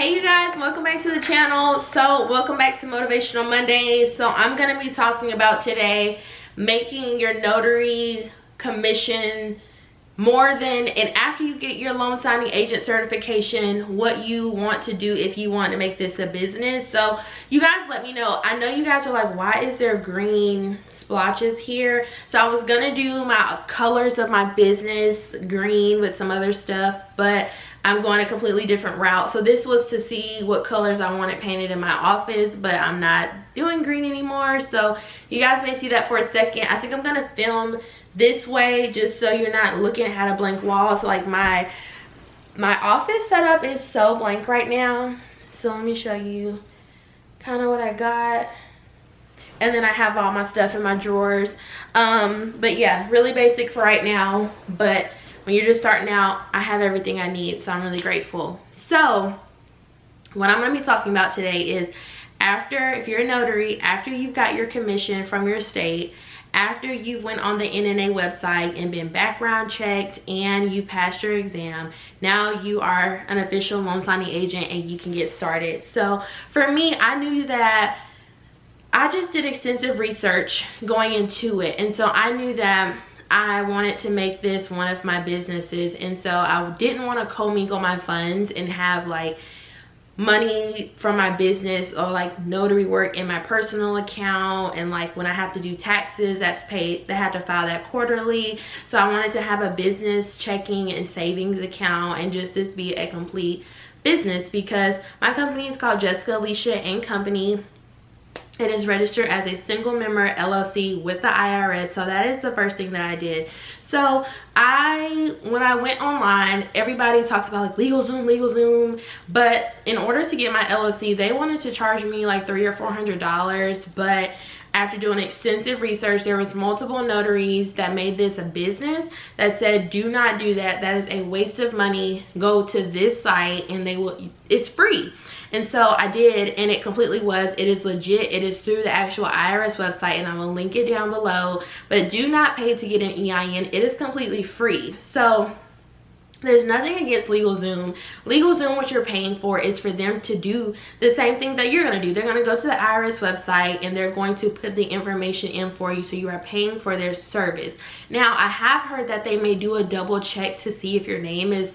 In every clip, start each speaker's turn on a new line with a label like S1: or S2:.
S1: Hey you guys, welcome back to the channel. So welcome back to Motivational Mondays. So I'm going to be talking about today making your notary commission more than and after you get your loan signing agent certification, what you want to do if you want to make this a business. So you guys let me know. I know you guys are like, why is there green splotches here? So I was gonna do my colors of my business green with some other stuff, but I'm going a completely different route. So this was to see what colors I wanted painted in my office, but I'm not doing green anymore. So you guys may see that for a second. I think I'm gonna film this way just so you're not looking at a blank wall. So like my office setup is so blank right now. So let me show you kind of what I got. And then I have all my stuff in my drawers. But yeah, really basic for right now. But when you're just starting out, I have everything I need, so I'm really grateful. So what I'm going to be talking about today is if you're a notary, after you've got your commission from your state, after you went on the NNA website and been background checked and you passed your exam, now you are an official loan signing agent and you can get started. So for me, I knew that I just did extensive research going into it, and so I knew that I wanted to make this one of my businesses, and so I didn't want to commingle my funds and have like money from my business or like notary work in my personal account, and like when I have to do taxes, that's paid, they have to file that quarterly. So I wanted to have a business checking and savings account and just this be a complete business, because my company is called Jessica Alicia and Company. It is registered as a single member LLC with the IRS. So that is the first thing that I did. So when I went online, everybody talks about like LegalZoom, but in order to get my LLC, they wanted to charge me like $300 or $400. But after doing extensive research, there was multiple notaries that made this a business that said, do not do that. That is a waste of money. Go to this site and it's free. And so I did, and it completely was. It is legit. It is through the actual IRS website, and I will link it down below. But do not pay to get an EIN. It is completely free. So there's nothing against LegalZoom. LegalZoom, what you're paying for is for them to do the same thing that you're going to do. They're going to go to the IRS website and they're going to put the information in for you. So you are paying for their service. Now, I have heard that they may do a double check to see if your name is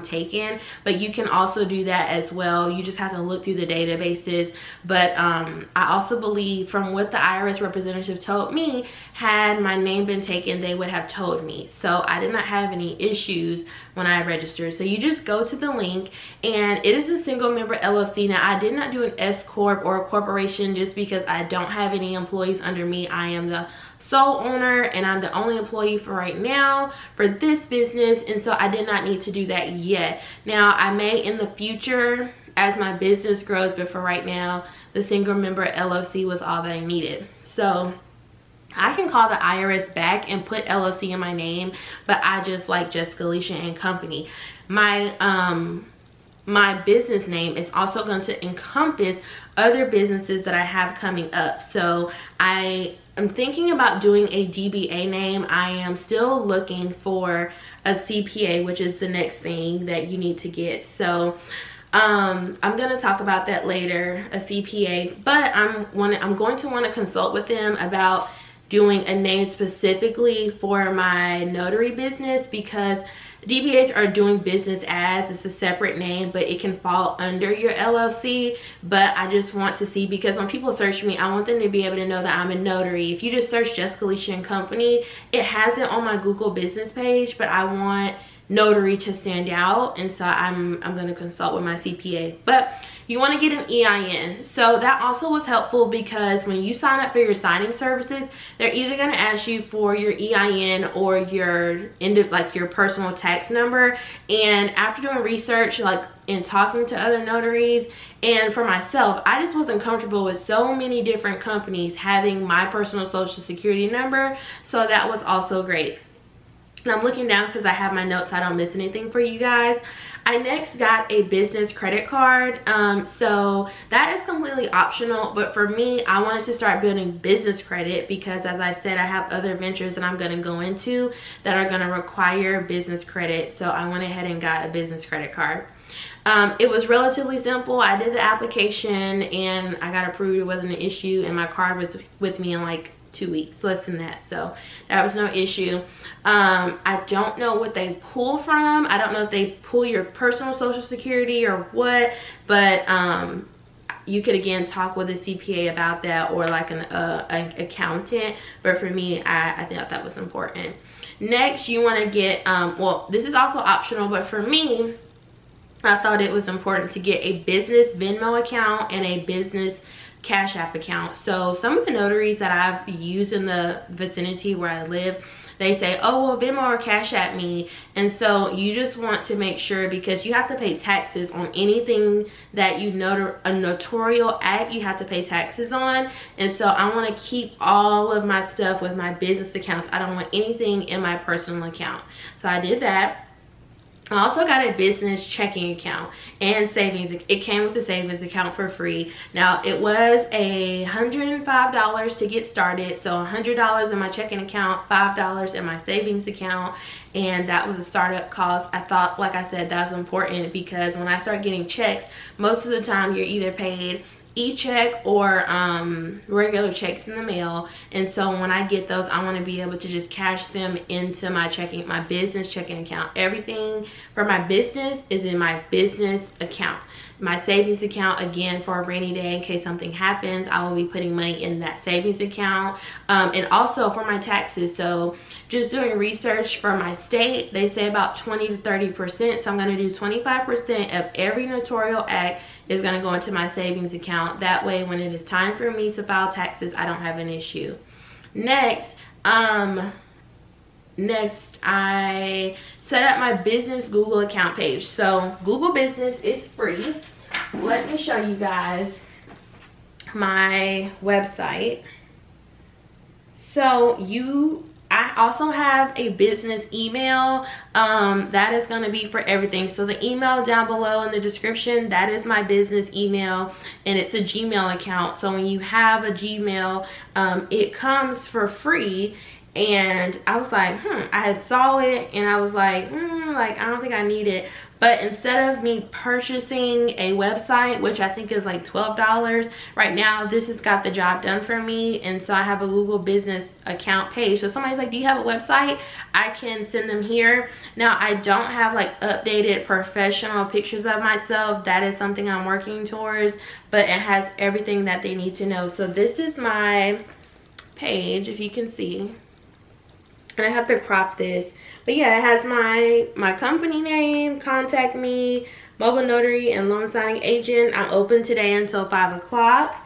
S1: taken, but you can also do that as well. You just have to look through the databases. But I also believe, from what the IRS representative told me, had my name been taken, they would have told me. So I did not have any issues when I registered. So you just go to the link, and it is a single member LLC. Now, I did not do an S corp or a corporation just because I don't have any employees under me. I am the sole owner and I'm the only employee for right now for this business, and so I did not need to do that yet. Now, I may in the future as my business grows, but for right now, the single member LLC was all that I needed. So I can call the IRS back and put LLC in my name, but I just like Jessica Alicia and Company. My business name is also going to encompass other businesses that I have coming up. So I'm thinking about doing a DBA name. I am still looking for a CPA, which is the next thing that you need to get. So I'm going to talk about that later, a CPA, but I'm going to want to consult with them about doing a name specifically for my notary business, because DBAs are doing business as, it's a separate name, but it can fall under your LLC. But I just want to see, because when people search me, I want them to be able to know that I'm a notary. If you just search Jessica Alicia and Company, it has it on my Google business page, but I want notary to stand out, and so I'm going to consult with my CPA. But you want to get an EIN. So that also was helpful, because when you sign up for your signing services, they're either going to ask you for your EIN or your your personal tax number. And after doing research, and talking to other notaries, and for myself, I just wasn't comfortable with so many different companies having my personal social security number. So that was also great. And I'm looking down because I have my notes so I don't miss anything for you guys. I next got a business credit card. So that is completely optional, but for me, I wanted to start building business credit because, as I said, I have other ventures that I'm going to go into that are going to require business credit. So I went ahead and got a business credit card. It was relatively simple. I did the application and I got approved. It wasn't an issue, and my card was with me in like 2 weeks, less than that, so that was no issue. I don't know what they pull from. I don't know if they pull your personal social security or what, but you could again talk with a CPA about that, or like an accountant, but for me, I thought that was important. Next, you want to get well, this is also optional, but for me, I thought it was important to get a business Venmo account and a business Cash App account. So some of the notaries that I've used in the vicinity where I live, they say, oh, well, Venmo or Cash App me. And so you just want to make sure, because you have to pay taxes on anything that you a notarial act, you have to pay taxes on. And so I want to keep all of my stuff with my business accounts. I don't want anything in my personal account. So I did that. I also got a business checking account and savings. It came with the savings account for free. Now, it was $105 to get started. So $100 in my checking account, $5 in my savings account. And that was a startup cost. I thought, like I said, that was important, because when I start getting checks, most of the time you're either paid e-check or regular checks in the mail. And so when I get those, I want to be able to just cash them into my business checking account. Everything for my business is in my business account. My savings account, again, for a rainy day in case something happens, I will be putting money in that savings account. And also for my taxes. So just doing research for my state, they say about 20 to 30%. So I'm going to do 25% of every notarial act is going to go into my savings account. That way, when it is time for me to file taxes, I don't have an issue. Next, I set up my business Google account page. So Google Business is free. Let me show you guys my website. So I also have a business email that is going to be for everything. So the email down below in the description, that is my business email, and it's a Gmail account. So when you have a Gmail, it comes for free. And I was like, I saw it and I was like, I don't think I need it. But instead of me purchasing a website, which I think is like $12, right now this has got the job done for me. And so I have a Google Business account page. So somebody's like, do you have a website? I can send them here. Now, I don't have like updated professional pictures of myself. That is something I'm working towards, but it has everything that they need to know. So this is my page, if you can see. And I have to crop this, but yeah, it has my company name, contact me, mobile notary, and loan signing agent. I'm open today until 5 o'clock,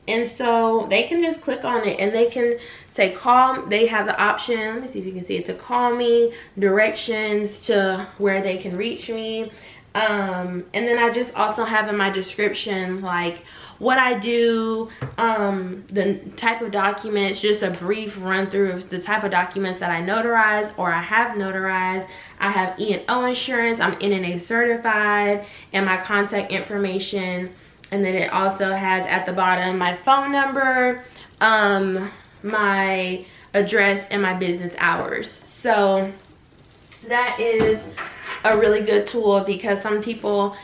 S1: and so they can just click on it and they can say call. They have the option, let me see if you can see it, to call me, directions to where they can reach me. And then I just also have in my description like what I do, the type of documents, just a brief run through of the type of documents that I notarize or I have notarized. I have E&O insurance, I'm NNA certified, and my contact information. And then it also has at the bottom my phone number, my address, and my business hours. So that is a really good tool, because some people,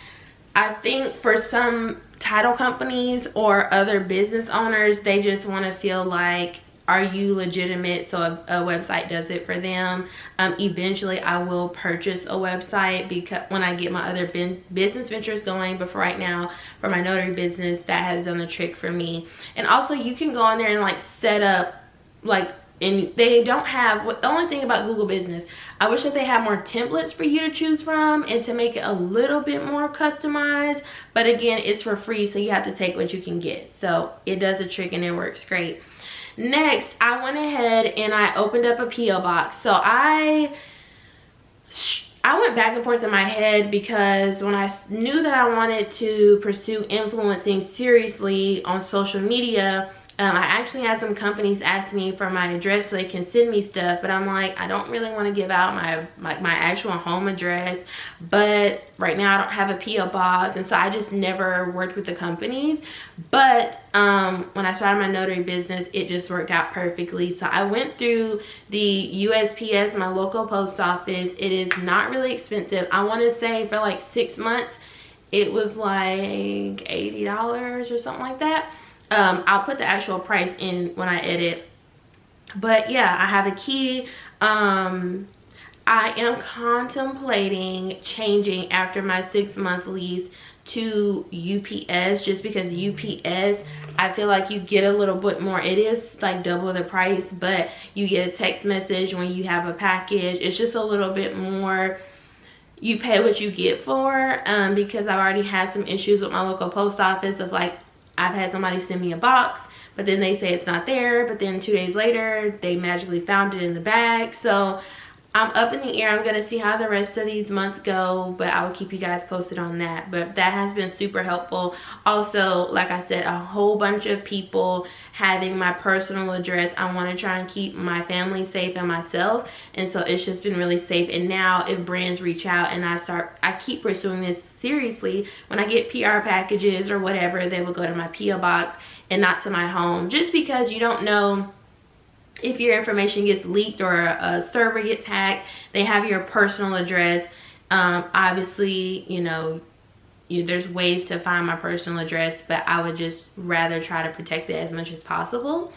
S1: I think for some title companies or other business owners, they just want to feel like, are you legitimate? So a website does it for them. Eventually I will purchase a website because when I get my other business ventures going, but for right now, for my notary business, that has done the trick for me. And also you can go on there and like set up like, and they don't have, the only thing about Google Business, I wish that they had more templates for you to choose from and to make it a little bit more customized. But again, it's for free, so you have to take what you can get. So it does a trick and it works great. Next, I went ahead and I opened up a P.O. box. So I went back and forth in my head, because when I knew that I wanted to pursue influencing seriously on social media, I actually had some companies ask me for my address so they can send me stuff, but I'm like, I don't really want to give out my actual home address, but right now I don't have a P.O. box, and so I just never worked with the companies. But when I started my notary business, it just worked out perfectly. So I went through the USPS, my local post office. It is not really expensive. I want to say for like 6 months it was like $80 or something like that. I'll put the actual price in when I edit. But yeah, I have a key. I am contemplating changing after my 6-month lease to UPS, just because UPS, I feel like you get a little bit more. It is like double the price, but you get a text message when you have a package. It's just a little bit more, you pay what you get for, because I've already had some issues with my local post office of like, I've had somebody send me a box, but then they say it's not there, but then 2 days later they magically found it in the bag. So I'm up in the air. I'm gonna see how the rest of these months go, but I will keep you guys posted on that. But that has been super helpful. Also, like I said, a whole bunch of people having my personal address. I want to try and keep my family safe and myself, and so it's just been really safe. And now if brands reach out and I keep pursuing this seriously, when I get PR packages or whatever, they will go to my P.O. box and not to my home, just because you don't know if your information gets leaked or a server gets hacked. They have your personal address. Obviously, you know, there's ways to find my personal address, but I would just rather try to protect it as much as possible.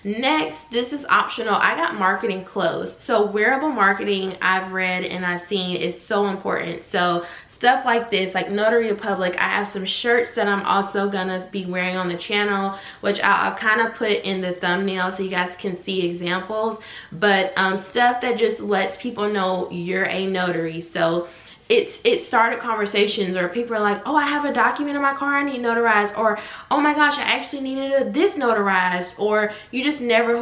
S1: Next, this is optional. I got marketing clothes. So wearable marketing, I've read and I've seen, is so important. So stuff like this, like Notary Republic, I have some shirts that I'm also gonna be wearing on the channel, which I'll kind of put in the thumbnail so you guys can see examples. But stuff that just lets people know you're a notary. So it started conversations, or people are like, oh, I have a document in my car I need notarized, or oh my gosh, I actually needed this notarized. Or you just never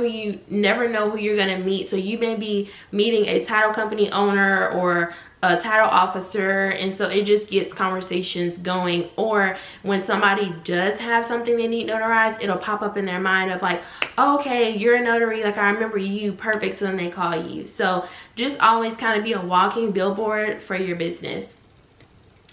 S1: know who you're gonna meet. So you may be meeting a title company owner or a title officer, and so it just gets conversations going. Or when somebody does have something they need notarized, it'll pop up in their mind of like, oh, okay, you're a notary, like I remember you, perfect. So then they call you. So just always kind of be a walking billboard for your business.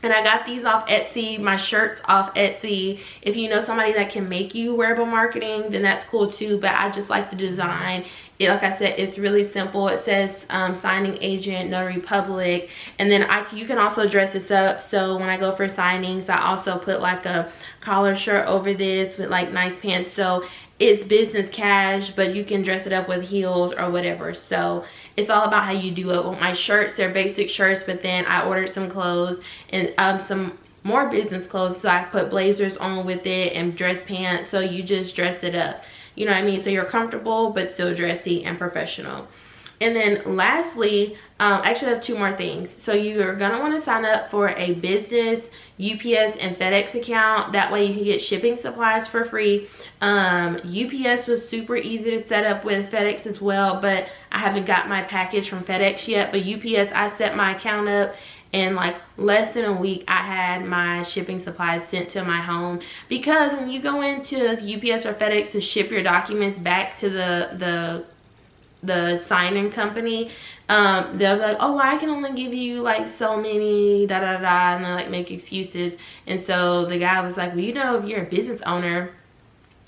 S1: And I got these off Etsy, my shirts off Etsy. If you know somebody that can make you wearable marketing, then that's cool too. But I just like the design. Like I said, it's really simple. It says signing agent, Notary Public. And then you can also dress this up. So when I go for signings, I also put like a collar shirt over this with like nice pants. So it's business cash, but you can dress it up with heels or whatever. So it's all about how you do it. With my shirts, they're basic shirts, but then I ordered some clothes and some more business clothes. So I put blazers on with it and dress pants. So you just dress it up. You know what I mean? So you're comfortable, but still dressy and professional. And then lastly, actually I have 2 more things. So you're gonna want to sign up for a business UPS and FedEx account. That way you can get shipping supplies for free. UPS was super easy to set up with, FedEx as well, but I haven't got my package from FedEx yet. But UPS, I set my account up, in like less than a week I had my shipping supplies sent to my home. Because when you go into UPS or FedEx to ship your documents back to the signing company, they'll be like, oh, I can only give you like so many da da da, and they like make excuses. And so the guy was like, well, you know, if you're a business owner,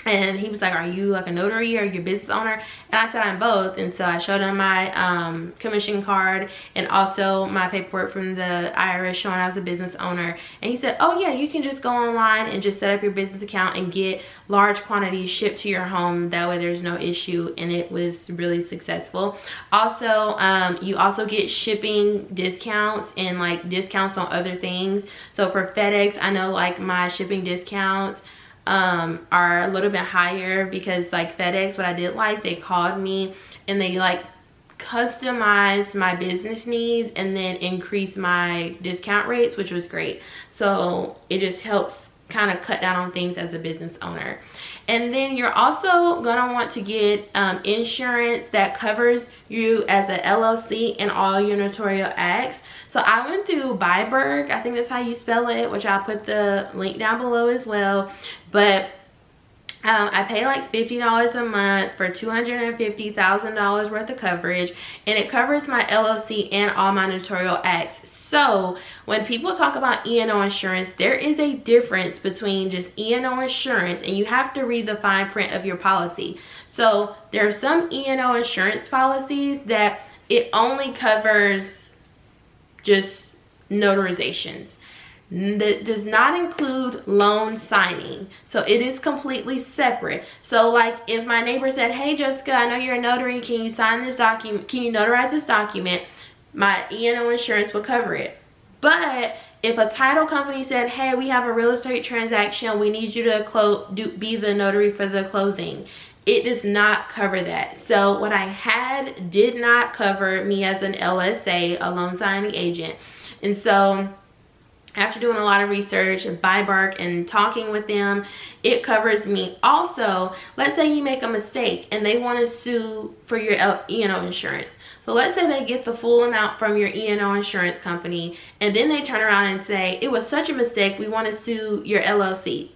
S1: and he was like, are you like a notary or your business owner? And I said, I'm both. And so I showed him my commission card and also my paperwork from the IRS showing I was a business owner. And he said, oh yeah, you can just go online and just set up your business account and get large quantities shipped to your home. That way there's no issue. And it was really successful. Also, you also get shipping discounts and like discounts on other things. So for FedEx, I know like my shipping discounts are a little bit higher, because like FedEx, what I did like, they called me and they like customized my business needs and then increased my discount rates, which was great. So it just helps kind of cut down on things as a business owner. And then you're also gonna want to get insurance that covers you as a LLC and all your notarial acts. So I went through Byberg, I think that's how you spell it, which I'll put the link down below as well. But I pay like $50 a month for $250,000 worth of coverage, and it covers my LLC and all my notarial acts. So when people talk about E&O insurance, there is a difference between just E&O insurance, and you have to read the fine print of your policy. So there are some E&O insurance policies that it only covers just notarizations. That does not include loan signing, so it is completely separate. So like if my neighbor said, hey Jessica, I know you're a notary, can you sign this document, can you notarize this document, my E&O insurance will cover it. But if a title company said, hey, we have a real estate transaction, we need you to be the notary for the closing, it does not cover that. So what I had did not cover me as an LSA, a loan signing agent. And so after doing a lot of research and ByBark and talking with them, it covers me. Also, let's say you make a mistake and they want to sue for your E&O insurance. So let's say they get the full amount from your E&O insurance company, and then they turn around and say, it was such a mistake, we want to sue your LLC.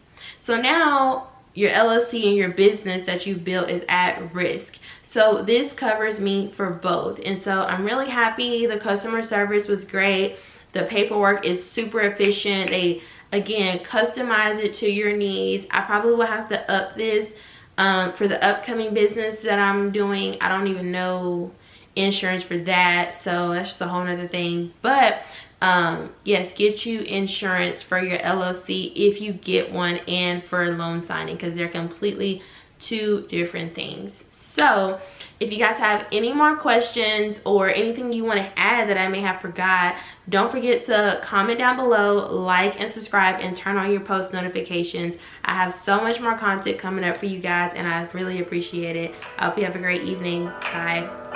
S1: So now your LLC and your business that you built is at risk. So this covers me for both. And so I'm really happy. The customer service was great. The paperwork is super efficient. They, again, customize it to your needs. I probably will have to up this for the upcoming business that I'm doing. I don't even know insurance for that, so that's just a whole nother thing. But yes, get you insurance for your LLC if you get one, and for loan signing, because they're completely two different things. So if you guys have any more questions or anything you want to add that I may have forgot, don't forget to comment down below, like and subscribe, and turn on your post notifications. I have so much more content coming up for you guys, and I really appreciate it. I hope you have a great evening. Bye.